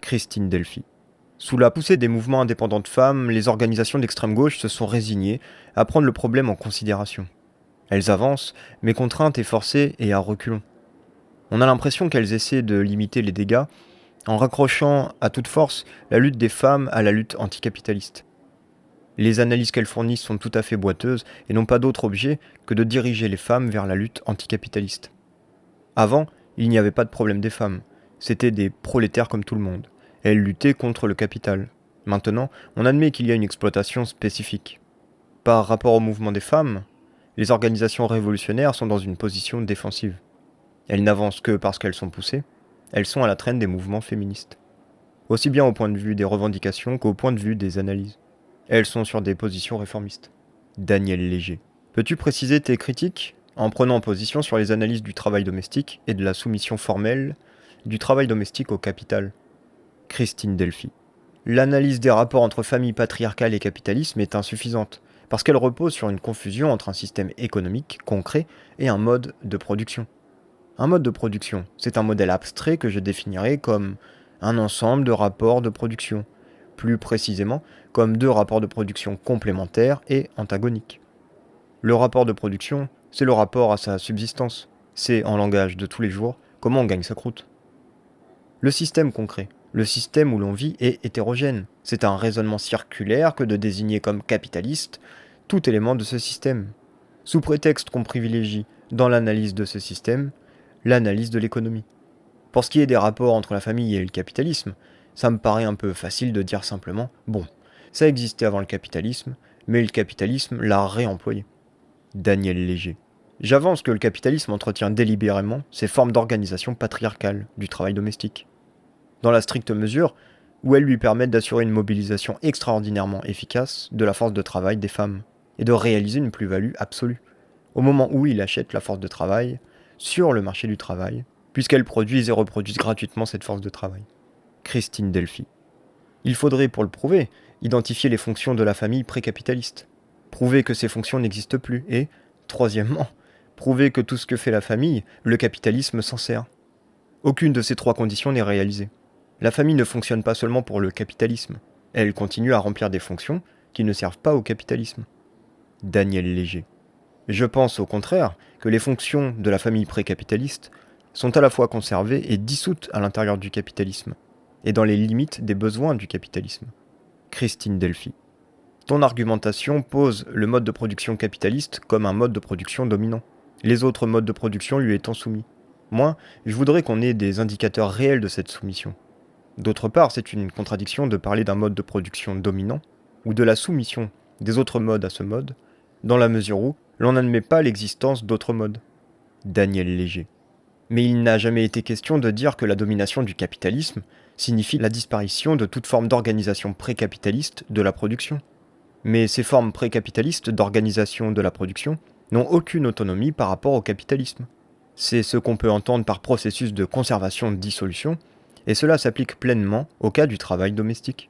Christine Delphi. Sous la poussée des mouvements indépendants de femmes, les organisations d'extrême gauche se sont résignées à prendre le problème en considération. Elles avancent, mais contraintes et forcées et à reculons. On a l'impression qu'elles essaient de limiter les dégâts en raccrochant à toute force la lutte des femmes à la lutte anticapitaliste. Les analyses qu'elles fournissent sont tout à fait boiteuses et n'ont pas d'autre objet que de diriger les femmes vers la lutte anticapitaliste. Avant, il n'y avait pas de problème des femmes. C'étaient des prolétaires comme tout le monde. Elles luttaient contre le capital. Maintenant, on admet qu'il y a une exploitation spécifique. Par rapport au mouvement des femmes, les organisations révolutionnaires sont dans une position défensive. Elles n'avancent que parce qu'elles sont poussées. Elles sont à la traîne des mouvements féministes. Aussi bien au point de vue des revendications qu'au point de vue des analyses. Elles sont sur des positions réformistes. Daniel Léger. Peux-tu préciser tes critiques en prenant position sur les analyses du travail domestique et de la soumission formelle du travail domestique au capital? Christine Delphi. L'analyse des rapports entre famille patriarcale et capitalisme est insuffisante, parce qu'elle repose sur une confusion entre un système économique concret et un mode de production. Un mode de production, c'est un modèle abstrait que je définirais comme un ensemble de rapports de production, plus précisément comme deux rapports de production complémentaires et antagoniques. Le rapport de production, c'est le rapport à sa subsistance. C'est, en langage de tous les jours, comment on gagne sa croûte. Le système concret, le système où l'on vit est hétérogène. C'est un raisonnement circulaire que de désigner comme capitaliste tout élément de ce système, sous prétexte qu'on privilégie, dans l'analyse de ce système, l'analyse de l'économie. Pour ce qui est des rapports entre la famille et le capitalisme, ça me paraît un peu facile de dire simplement « bon, ça existait avant le capitalisme, mais le capitalisme l'a réemployé ». Daniel Léger. J'avance que le capitalisme entretient délibérément ces formes d'organisation patriarcale du travail domestique, dans la stricte mesure où elles lui permettent d'assurer une mobilisation extraordinairement efficace de la force de travail des femmes, et de réaliser une plus-value absolue, au moment où il achète la force de travail sur le marché du travail, puisqu'elles produisent et reproduisent gratuitement cette force de travail. Christine Delphi. Il faudrait, pour le prouver, identifier les fonctions de la famille précapitaliste, prouver que ces fonctions n'existent plus, et, troisièmement, prouver que tout ce que fait la famille, le capitalisme s'en sert. Aucune de ces trois conditions n'est réalisée. La famille ne fonctionne pas seulement pour le capitalisme, elle continue à remplir des fonctions qui ne servent pas au capitalisme. Daniel Léger. Je pense au contraire que les fonctions de la famille précapitaliste sont à la fois conservées et dissoutes à l'intérieur du capitalisme, et dans les limites des besoins du capitalisme. Christine Delphi. Ton argumentation pose le mode de production capitaliste comme un mode de production dominant, les autres modes de production lui étant soumis. Moi, je voudrais qu'on ait des indicateurs réels de cette soumission. D'autre part, c'est une contradiction de parler d'un mode de production dominant, ou de la soumission des autres modes à ce mode, dans la mesure où l'on n'admet pas l'existence d'autres modes. Daniel Léger. Mais il n'a jamais été question de dire que la domination du capitalisme signifie la disparition de toute forme d'organisation précapitaliste de la production. Mais ces formes précapitalistes d'organisation de la production n'ont aucune autonomie par rapport au capitalisme. C'est ce qu'on peut entendre par processus de conservation-dissolution, et cela s'applique pleinement au cas du travail domestique.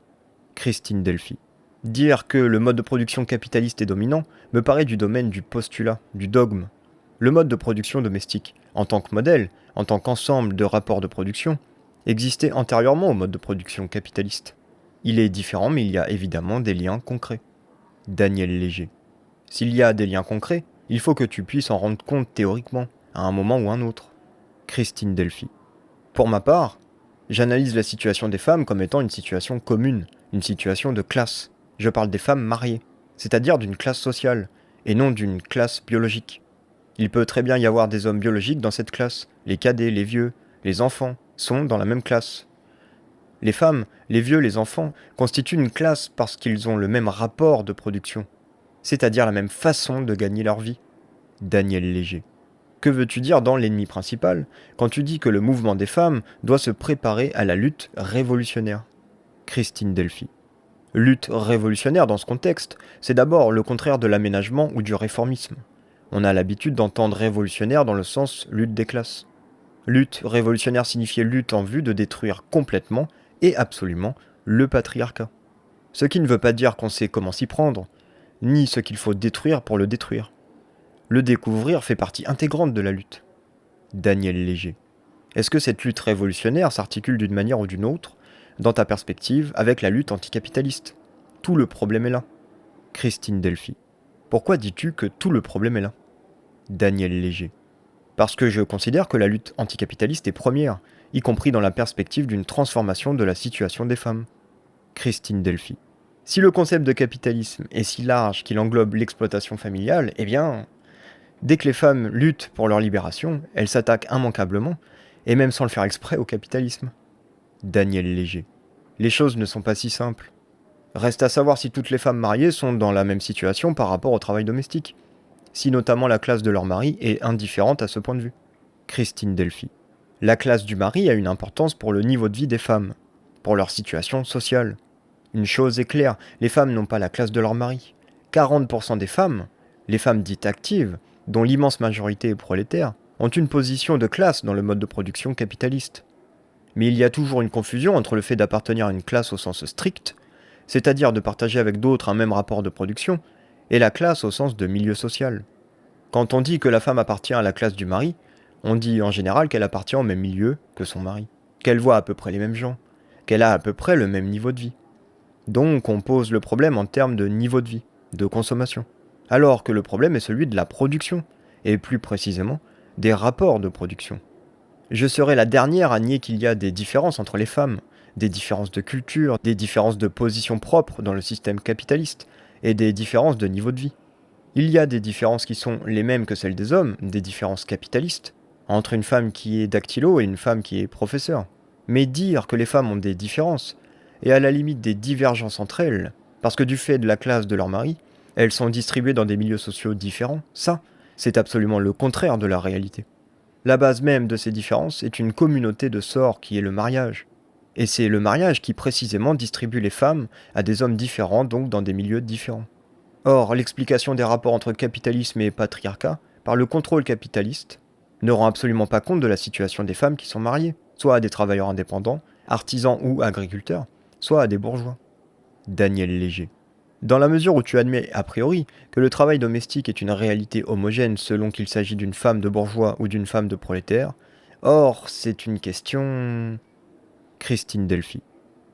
Christine Delphi. Dire que le mode de production capitaliste est dominant me paraît du domaine du postulat, du dogme. Le mode de production domestique, en tant que modèle, en tant qu'ensemble de rapports de production, existait antérieurement au mode de production capitaliste. Il est différent, mais il y a évidemment des liens concrets. Daniel Léger. S'il y a des liens concrets, il faut que tu puisses en rendre compte théoriquement, à un moment ou un autre. Christine Delphi. Pour ma part, j'analyse la situation des femmes comme étant une situation commune, une situation de classe. Je parle des femmes mariées, c'est-à-dire d'une classe sociale, et non d'une classe biologique. Il peut très bien y avoir des hommes biologiques dans cette classe. Les cadets, les vieux, les enfants sont dans la même classe. Les femmes, les vieux, les enfants constituent une classe parce qu'ils ont le même rapport de production, c'est-à-dire la même façon de gagner leur vie. Daniel Léger. Que veux-tu dire dans l'ennemi principal quand tu dis que le mouvement des femmes doit se préparer à la lutte révolutionnaire? Christine Delphi. Lutte révolutionnaire dans ce contexte, c'est d'abord le contraire de l'aménagement ou du réformisme. On a l'habitude d'entendre révolutionnaire dans le sens lutte des classes. Lutte révolutionnaire signifiait lutte en vue de détruire complètement et absolument le patriarcat. Ce qui ne veut pas dire qu'on sait comment s'y prendre, ni ce qu'il faut détruire pour le détruire. Le découvrir fait partie intégrante de la lutte. Daniel Léger. Est-ce que cette lutte révolutionnaire s'articule d'une manière ou d'une autre dans ta perspective, avec la lutte anticapitaliste. Tout le problème est là. Christine Delphi. Pourquoi dis-tu que tout le problème est là? Daniel Léger. Parce que je considère que la lutte anticapitaliste est première, y compris dans la perspective d'une transformation de la situation des femmes. Christine Delphi. Si le concept de capitalisme est si large qu'il englobe l'exploitation familiale, eh bien, dès que les femmes luttent pour leur libération, elles s'attaquent immanquablement, et même sans le faire exprès, au capitalisme. Daniel Léger. Les choses ne sont pas si simples. Reste à savoir si toutes les femmes mariées sont dans la même situation par rapport au travail domestique, si notamment la classe de leur mari est indifférente à ce point de vue. Christine Delphi. La classe du mari a une importance pour le niveau de vie des femmes, pour leur situation sociale. Une chose est claire, les femmes n'ont pas la classe de leur mari. 40% des femmes, les femmes dites actives, dont l'immense majorité est prolétaire, ont une position de classe dans le mode de production capitaliste. Mais il y a toujours une confusion entre le fait d'appartenir à une classe au sens strict, c'est-à-dire de partager avec d'autres un même rapport de production, et la classe au sens de milieu social. Quand on dit que la femme appartient à la classe du mari, on dit en général qu'elle appartient au même milieu que son mari, qu'elle voit à peu près les mêmes gens, qu'elle a à peu près le même niveau de vie. Donc on pose le problème en termes de niveau de vie, de consommation, alors que le problème est celui de la production, et plus précisément, des rapports de production. Je serai la dernière à nier qu'il y a des différences entre les femmes, des différences de culture, des différences de position propre dans le système capitaliste, et des différences de niveau de vie. Il y a des différences qui sont les mêmes que celles des hommes, des différences capitalistes, entre une femme qui est dactylo et une femme qui est professeur. Mais dire que les femmes ont des différences, et à la limite des divergences entre elles, parce que du fait de la classe de leur mari, elles sont distribuées dans des milieux sociaux différents, ça, c'est absolument le contraire de la réalité. La base même de ces différences est une communauté de sorts qui est le mariage. Et c'est le mariage qui précisément distribue les femmes à des hommes différents, donc dans des milieux différents. Or, l'explication des rapports entre capitalisme et patriarcat, par le contrôle capitaliste, ne rend absolument pas compte de la situation des femmes qui sont mariées, soit à des travailleurs indépendants, artisans ou agriculteurs, soit à des bourgeois. Daniel Léger. Dans la mesure où tu admets a priori que le travail domestique est une réalité homogène selon qu'il s'agit d'une femme de bourgeois ou d'une femme de prolétaire, or c'est une question... Christine Delphi.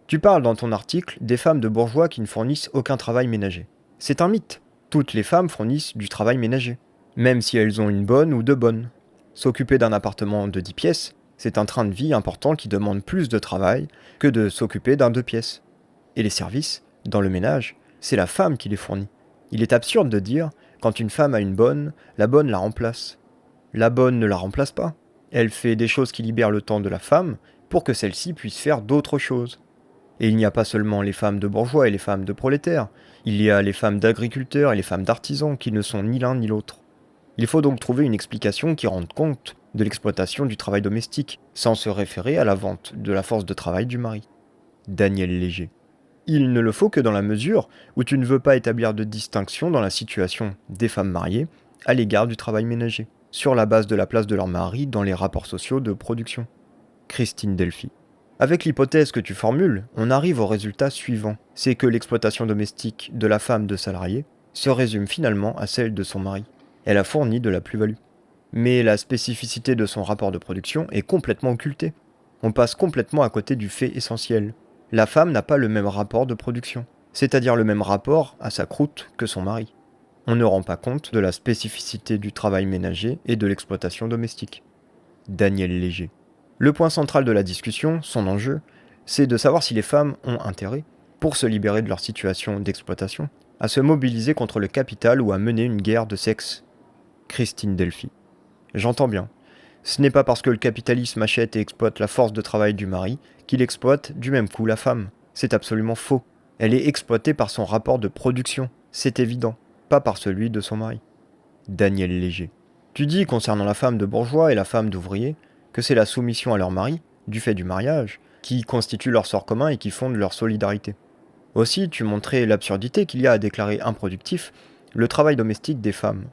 Tu parles dans ton article des femmes de bourgeois qui ne fournissent aucun travail ménager. C'est un mythe. Toutes les femmes fournissent du travail ménager, même si elles ont une bonne ou deux bonnes. S'occuper d'un appartement de 10 pièces, c'est un train de vie important qui demande plus de travail que de s'occuper d'un 2 pièces. Et les services, dans le ménage, c'est la femme qui les fournit. Il est absurde de dire, quand une femme a une bonne, la bonne la remplace. La bonne ne la remplace pas. Elle fait des choses qui libèrent le temps de la femme pour que celle-ci puisse faire d'autres choses. Et il n'y a pas seulement les femmes de bourgeois et les femmes de prolétaires, il y a les femmes d'agriculteurs et les femmes d'artisans qui ne sont ni l'un ni l'autre. Il faut donc trouver une explication qui rende compte de l'exploitation du travail domestique, sans se référer à la vente de la force de travail du mari. Daniel Léger. Il ne le faut que dans la mesure où tu ne veux pas établir de distinction dans la situation des femmes mariées à l'égard du travail ménager, sur la base de la place de leur mari dans les rapports sociaux de production. Christine Delphi. Avec l'hypothèse que tu formules, on arrive au résultat suivant, c'est que l'exploitation domestique de la femme de salarié se résume finalement à celle de son mari. Elle a fourni de la plus-value. Mais la spécificité de son rapport de production est complètement occultée. On passe complètement à côté du fait essentiel. La femme n'a pas le même rapport de production, c'est-à-dire le même rapport à sa croûte que son mari. On ne rend pas compte de la spécificité du travail ménager et de l'exploitation domestique. Daniel Léger. Le point central de la discussion, son enjeu, c'est de savoir si les femmes ont intérêt, pour se libérer de leur situation d'exploitation, à se mobiliser contre le capital ou à mener une guerre de sexe. Christine Delphi. J'entends bien. Ce n'est pas parce que le capitalisme achète et exploite la force de travail du mari qu'il exploite du même coup la femme. C'est absolument faux. Elle est exploitée par son rapport de production, c'est évident, pas par celui de son mari. Daniel Léger. Tu dis concernant la femme de bourgeois et la femme d'ouvrier que c'est la soumission à leur mari, du fait du mariage, qui constitue leur sort commun et qui fonde leur solidarité. Aussi, tu montrais l'absurdité qu'il y a à déclarer improductif le travail domestique des femmes.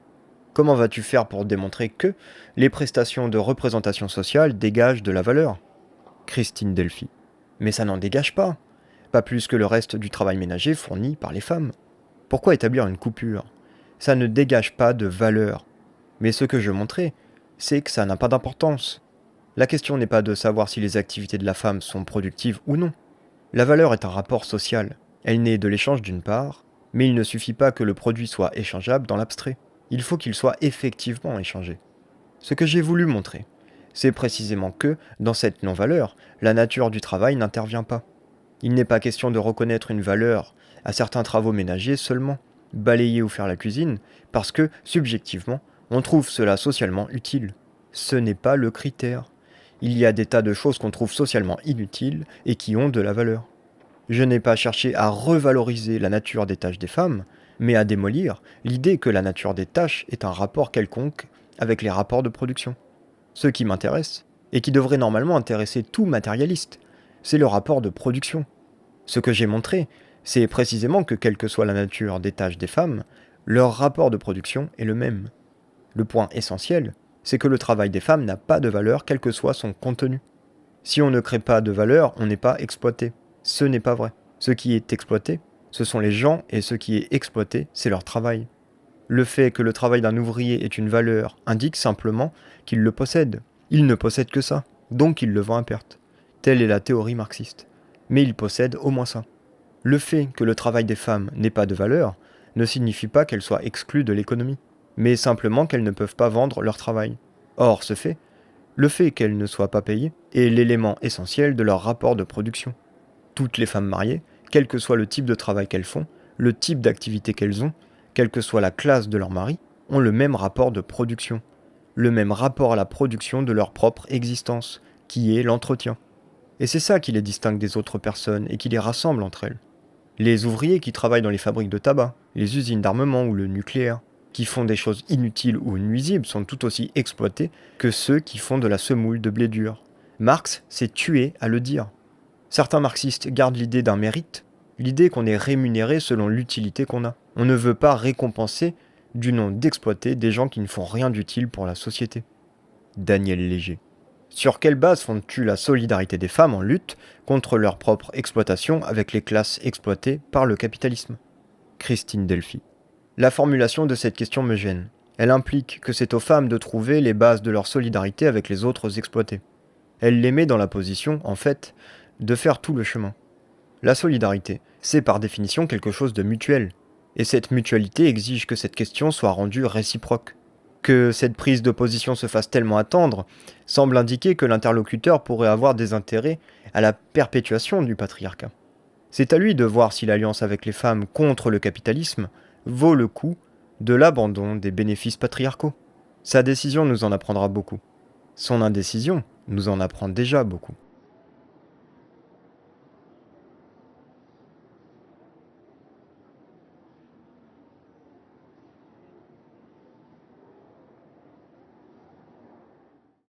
Comment vas-tu faire pour démontrer que les prestations de représentation sociale dégagent de la valeur? Christine Delphi. Mais ça n'en dégage pas. Pas plus que le reste du travail ménager fourni par les femmes. Pourquoi établir une coupure? Ça ne dégage pas de valeur. Mais ce que je montrais, c'est que ça n'a pas d'importance. La question n'est pas de savoir si les activités de la femme sont productives ou non. La valeur est un rapport social. Elle naît de l'échange d'une part, mais il ne suffit pas que le produit soit échangeable dans l'abstrait. Il faut qu'il soit effectivement échangé. Ce que j'ai voulu montrer, c'est précisément que, dans cette non-valeur, la nature du travail n'intervient pas. Il n'est pas question de reconnaître une valeur à certains travaux ménagers seulement, balayer ou faire la cuisine, parce que, subjectivement, on trouve cela socialement utile. Ce n'est pas le critère. Il y a des tas de choses qu'on trouve socialement inutiles et qui ont de la valeur. Je n'ai pas cherché à revaloriser la nature des tâches des femmes, mais à démolir l'idée que la nature des tâches est un rapport quelconque avec les rapports de production. Ce qui m'intéresse, et qui devrait normalement intéresser tout matérialiste, c'est le rapport de production. Ce que j'ai montré, c'est précisément que quelle que soit la nature des tâches des femmes, leur rapport de production est le même. Le point essentiel, c'est que le travail des femmes n'a pas de valeur quel que soit son contenu. Si on ne crée pas de valeur, on n'est pas exploité. Ce n'est pas vrai. Ce qui est exploité, ce sont les gens, et ce qui est exploité, c'est leur travail. Le fait que le travail d'un ouvrier ait une valeur indique simplement qu'il le possède. Il ne possède que ça, donc il le vend à perte. Telle est la théorie marxiste. Mais il possède au moins ça. Le fait que le travail des femmes n'ait pas de valeur ne signifie pas qu'elles soient exclues de l'économie, mais simplement qu'elles ne peuvent pas vendre leur travail. Or, le fait qu'elles ne soient pas payées, est l'élément essentiel de leur rapport de production. Toutes les femmes mariées, quel que soit le type de travail qu'elles font, le type d'activité qu'elles ont, quelle que soit la classe de leur mari, ont le même rapport de production, le même rapport à la production de leur propre existence, qui est l'entretien. Et c'est ça qui les distingue des autres personnes et qui les rassemble entre elles. Les ouvriers qui travaillent dans les fabriques de tabac, les usines d'armement ou le nucléaire, qui font des choses inutiles ou nuisibles sont tout aussi exploités que ceux qui font de la semoule de blé dur. Marx s'est tué à le dire. Certains marxistes gardent l'idée d'un mérite, l'idée qu'on est rémunéré selon l'utilité qu'on a. On ne veut pas récompenser du nom d'exploiter des gens qui ne font rien d'utile pour la société. Daniel Léger. Sur quelle base fondes-tu la solidarité des femmes en lutte contre leur propre exploitation avec les classes exploitées par le capitalisme? Christine Delphi. La formulation de cette question me gêne. Elle implique que c'est aux femmes de trouver les bases de leur solidarité avec les autres exploités. Elle les met dans la position, en fait, de faire tout le chemin. La solidarité, c'est par définition quelque chose de mutuel. Et cette mutualité exige que cette question soit rendue réciproque. Que cette prise de position se fasse tellement attendre semble indiquer que l'interlocuteur pourrait avoir des intérêts à la perpétuation du patriarcat. C'est à lui de voir si l'alliance avec les femmes contre le capitalisme vaut le coup de l'abandon des bénéfices patriarcaux. Sa décision nous en apprendra beaucoup. Son indécision nous en apprend déjà beaucoup.